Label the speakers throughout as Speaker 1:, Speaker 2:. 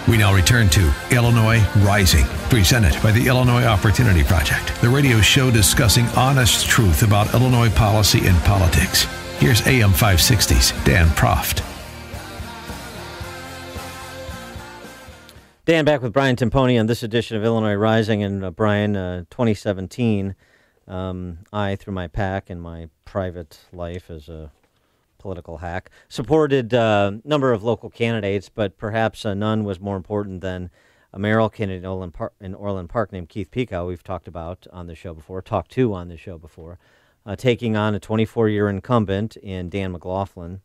Speaker 1: We now return to Illinois Rising, presented by the Illinois Opportunity Project, the radio show discussing honest truth about Illinois policy and politics. Here's AM 560's Dan Proft.
Speaker 2: Dan back with Brian Timpone on this edition of Illinois Rising. And Brian, 2017, I, through my PAC and my private life as a political hack, supported a number of local candidates, but perhaps none was more important than a mayoral candidate in Orland Park named Keith Pekau, we've talked about on the show before, taking on a 24-year incumbent in Dan McLaughlin,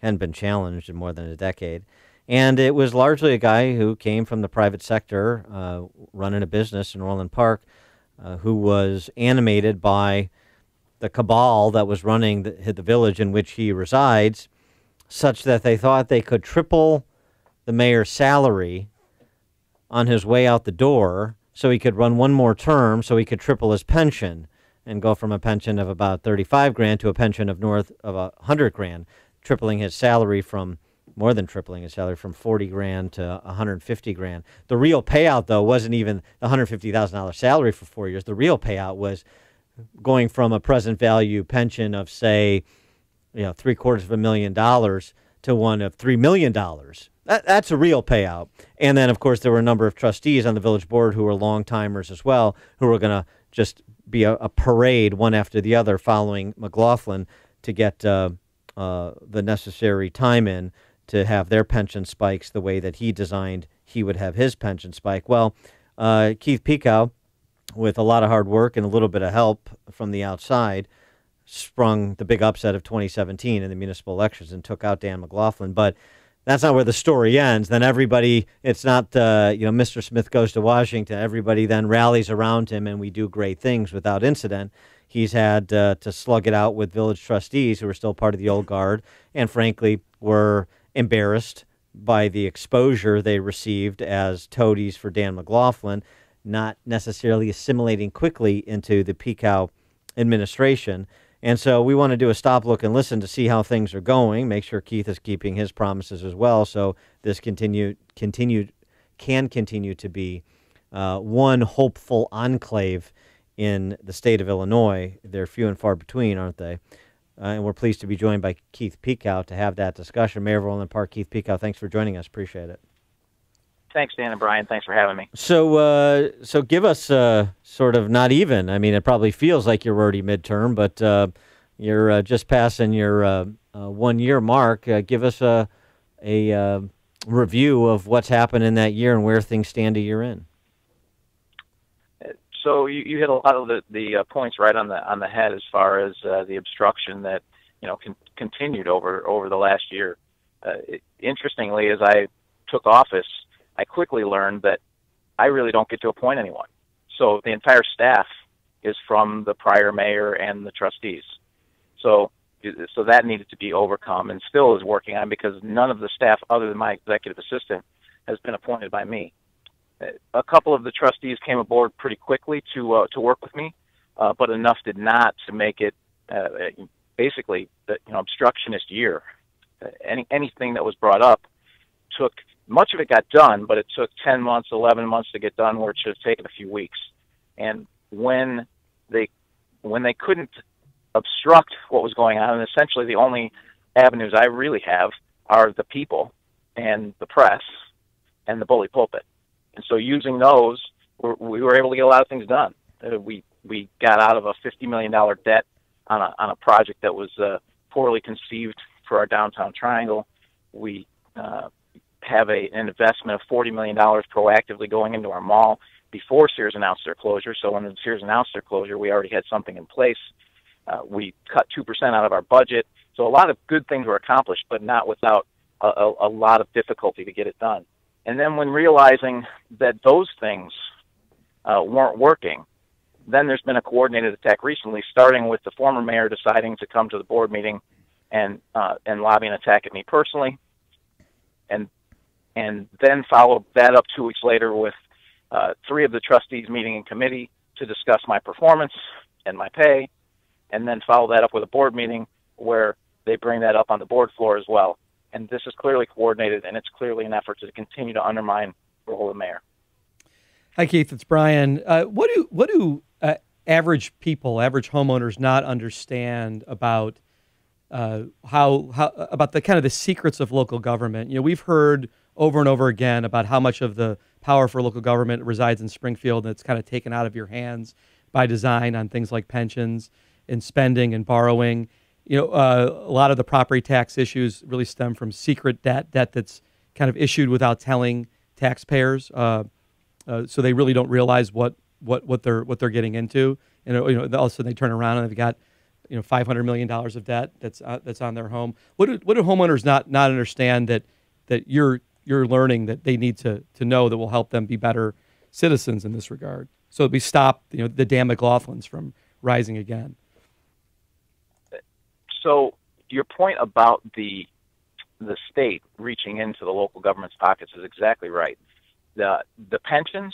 Speaker 2: hadn't been challenged in more than a decade. And it was largely a guy who came from the private sector, running a business in Orland Park, who was animated by the cabal that was running the village in which he resides, such that they thought they could triple the mayor's salary on his way out the door so he could run one more term so he could triple his pension and go from a pension of about 35 grand to a pension of north of 100 grand, more than tripling his salary from 40 grand to 150 grand. The real payout, though, wasn't even the $150,000 salary for 4 years. The real payout was going from a present value pension of, say, $750,000 to one of $3 million. That's a real payout. And then, of course, there were a number of trustees on the village board who were long-timers as well, who were going to just be a parade one after the other following McLaughlin to get the necessary time in to have their pension spikes the way that he designed he would have his pension spike. Well, Keith Pekau, with a lot of hard work and a little bit of help from the outside, sprung the big upset of 2017 in the municipal elections and took out Dan McLaughlin. But that's not where the story ends. Then everybody, it's not, Mr. Smith goes to Washington. Everybody then rallies around him and we do great things without incident. He's had to slug it out with village trustees who are still part of the old guard and, frankly, were embarrassed by the exposure they received as toadies for Dan McLaughlin, not necessarily assimilating quickly into the Pekau administration. And so we want to do a stop, look, and listen to see how things are going, make sure Keith is keeping his promises as well, so this can continue to be one hopeful enclave in the state of Illinois. They're few and far between, aren't they? And we're pleased to be joined by Keith Pekau to have that discussion. Mayor of Orland Park, Keith Pekau, thanks for joining us. Appreciate it.
Speaker 3: Thanks, Dan and Brian. Thanks for having me.
Speaker 2: So give us sort of not even. I mean, it probably feels like you're already midterm, but you're just passing your 1 year mark. Give us a review of what's happened in that year and where things stand a year in.
Speaker 3: So you hit a lot of the points right on the head as far as the obstruction that continued over the last year. Interestingly, as I took office, I quickly learned that I really don't get to appoint anyone. So the entire staff is from the prior mayor and the trustees. So that needed to be overcome and still is working on, because none of the staff other than my executive assistant has been appointed by me. A couple of the trustees came aboard pretty quickly to work with me, but enough did not to make it basically the obstructionist year. Anything that was brought up took, much of it got done, but it took 10 months, 11 months to get done, where it should have taken a few weeks. And when they couldn't obstruct what was going on, and essentially the only avenues I really have are the people and the press and the bully pulpit. And so using those, we were able to get a lot of things done. We got out of a $50 million debt on a project that was poorly conceived for our downtown triangle. We have an investment of $40 million proactively going into our mall before Sears announced their closure. So when Sears announced their closure, we already had something in place. We cut 2% out of our budget. So a lot of good things were accomplished, but not without a lot of difficulty to get it done. And then when realizing that those things weren't working, then there's been a coordinated attack recently, starting with the former mayor deciding to come to the board meeting and lobby an attack at me personally, and then followed that up 2 weeks later with 3 of the trustees meeting in committee to discuss my performance and my pay, and then follow that up with a board meeting where they bring that up on the board floor as well. And this is clearly coordinated, and it's clearly an effort to continue to undermine role of the mayor.
Speaker 4: Hi, Keith. It's Brian. What do average people, average homeowners, not understand about how about the kind of the secrets of local government? We've heard over and over again about how much of the power for local government resides in Springfield, and it's kind of taken out of your hands by design on things like pensions and spending and borrowing. A lot of the property tax issues really stem from secret debt that's kind of issued without telling taxpayers, so they really don't realize what they're getting into. And all of a sudden they turn around and they've got $500 million of debt that's on their home. What do homeowners not understand that you're learning that they need to know that will help them be better citizens in this regard? So that we stop the damn McLaughlins from rising again.
Speaker 3: So your point about the state reaching into the local government's pockets is exactly right. The pensions,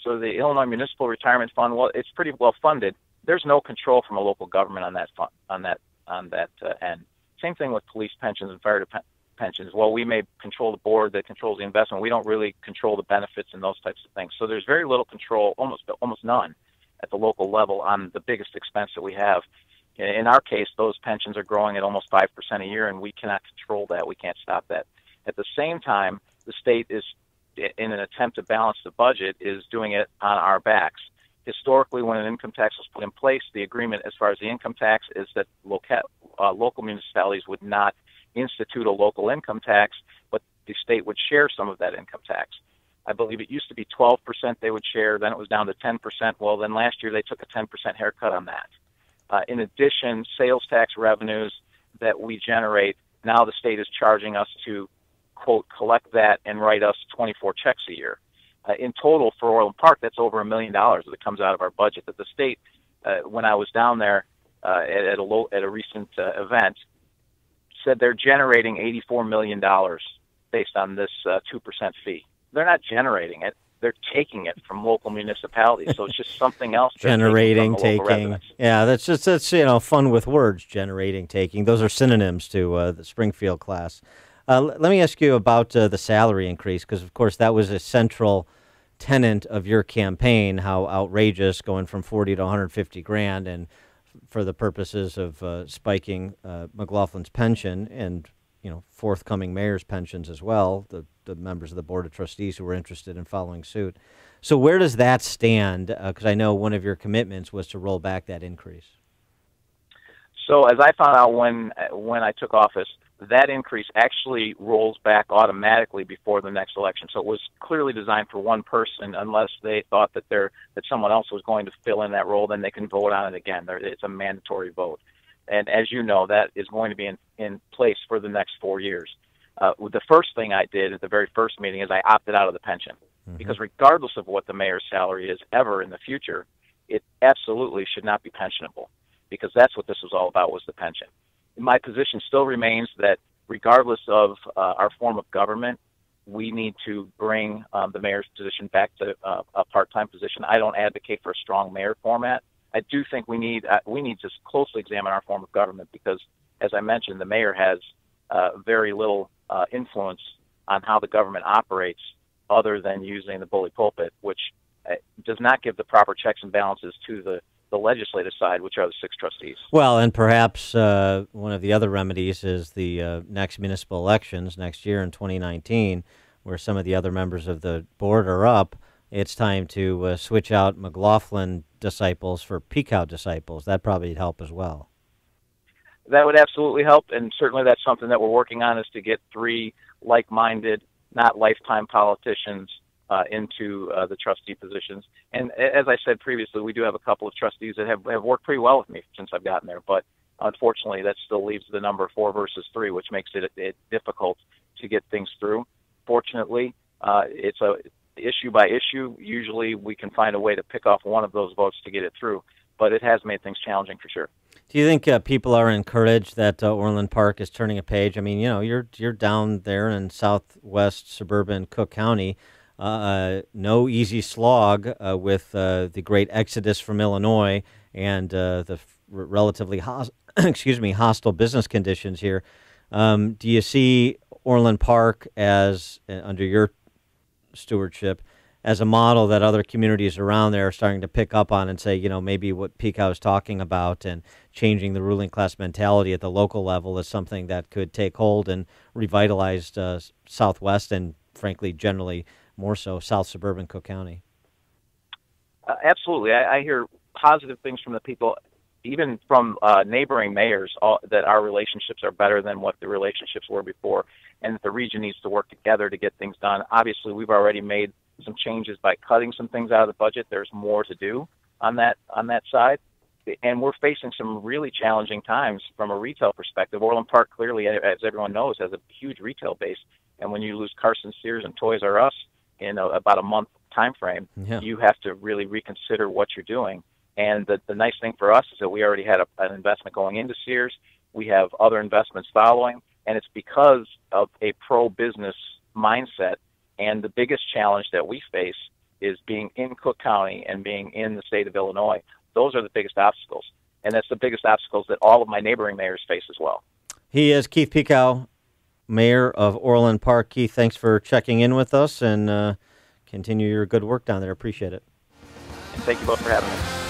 Speaker 3: so the Illinois Municipal Retirement Fund, well, it's pretty well funded. There's no control from a local government on that fund, on that end. Same thing with police pensions and fire pensions. Well, we may control the board that controls the investment. We don't really control the benefits and those types of things. So there's very little control, almost none, at the local level on the biggest expense that we have. In our case, those pensions are growing at almost 5% a year, and we cannot control that. We can't stop that. At the same time, the state is, in an attempt to balance the budget, is doing it on our backs. Historically, when an income tax was put in place, the agreement as far as the income tax is that local municipalities would not institute a local income tax, but the state would share some of that income tax. I believe it used to be 12% they would share, then it was down to 10%. Well, then last year they took a 10% haircut on that. In addition, sales tax revenues that we generate, now the state is charging us to, quote, collect that and write us 24 checks a year. In total for Orland Park, that's over $1 million that comes out of our budget. That the state, when I was down there at a recent event, said they're generating $84 million based on this 2% fee. They're not generating it. They're taking it from local municipalities. So it's just something else.
Speaker 2: Generating, taking. Yeah, that's fun with words, generating, taking. Those are synonyms to the Springfield class. Let me ask you about the salary increase, because, of course, that was a central tenet of your campaign, how outrageous, going from 40 to 150 grand, and for the purposes of spiking McLaughlin's pension and forthcoming mayor's pensions as well, the members of the Board of Trustees who were interested in following suit. So where does that stand? Because I know one of your commitments was to roll back that increase.
Speaker 3: So as I found out when I took office, that increase actually rolls back automatically before the next election. So it was clearly designed for one person. Unless they thought that someone else was going to fill in that role, then they can vote on it again. It's a mandatory vote. And as you know, that is going to be in place for the next 4 years. The first thing I did at the very first meeting is I opted out of the pension. Mm-hmm. Because regardless of what the mayor's salary is ever in the future, it absolutely should not be pensionable, because that's what this was all about, was the pension. My position still remains that regardless of our form of government, we need to bring the mayor's position back to a part-time position. I don't advocate for a strong mayor format. I do think we need to closely examine our form of government, because, as I mentioned, the mayor has very little influence on how the government operates, other than using the bully pulpit, which does not give the proper checks and balances to the legislative side, which are the 6 trustees.
Speaker 2: Well, and perhaps one of the other remedies is the next municipal elections next year in 2019, where some of the other members of the board are up. It's time to switch out McLaughlin disciples for Pekau disciples. That probably would help as well.
Speaker 3: That would absolutely help, and certainly that's something that we're working on, is to get 3 like-minded, not lifetime politicians into the trustee positions. And as I said previously, we do have a couple of trustees that have worked pretty well with me since I've gotten there, but unfortunately that still leaves the number 4 versus 3, which makes it difficult to get things through. Fortunately, it's a issue by issue. Usually we can find a way to pick off one of those votes to get it through, but it has made things challenging for sure.
Speaker 2: Do you think people are encouraged that Orland Park is turning a page? I mean, you're down there in southwest suburban Cook County. No easy slog with the great exodus from Illinois and the relatively hostile business conditions here. Do you see Orland Park as, under your stewardship as a model that other communities around there are starting to pick up on and say, maybe what Pekau is talking about and changing the ruling class mentality at the local level is something that could take hold and revitalize Southwest and, frankly, generally more so South Suburban Cook County.
Speaker 3: Absolutely. I hear positive things from the people, even from neighboring mayors, that our relationships are better than what the relationships were before, and that the region needs to work together to get things done. Obviously, we've already made some changes by cutting some things out of the budget. There's more to do on that side, and we're facing some really challenging times from a retail perspective. Orland Park, clearly, as everyone knows, has a huge retail base, and when you lose Carson Sears and Toys R Us in about a month time frame, you have to really reconsider what you're doing. And the nice thing for us is that we already had an investment going into Sears. We have other investments following, and it's because of a pro-business mindset. And the biggest challenge that we face is being in Cook County and being in the state of Illinois. Those are the biggest obstacles, and that's the biggest obstacles that all of my neighboring mayors face as well.
Speaker 2: He is Keith Pekau, mayor of Orland Park. Keith, thanks for checking in with us, and continue your good work down there. Appreciate it.
Speaker 3: And thank you both for having me.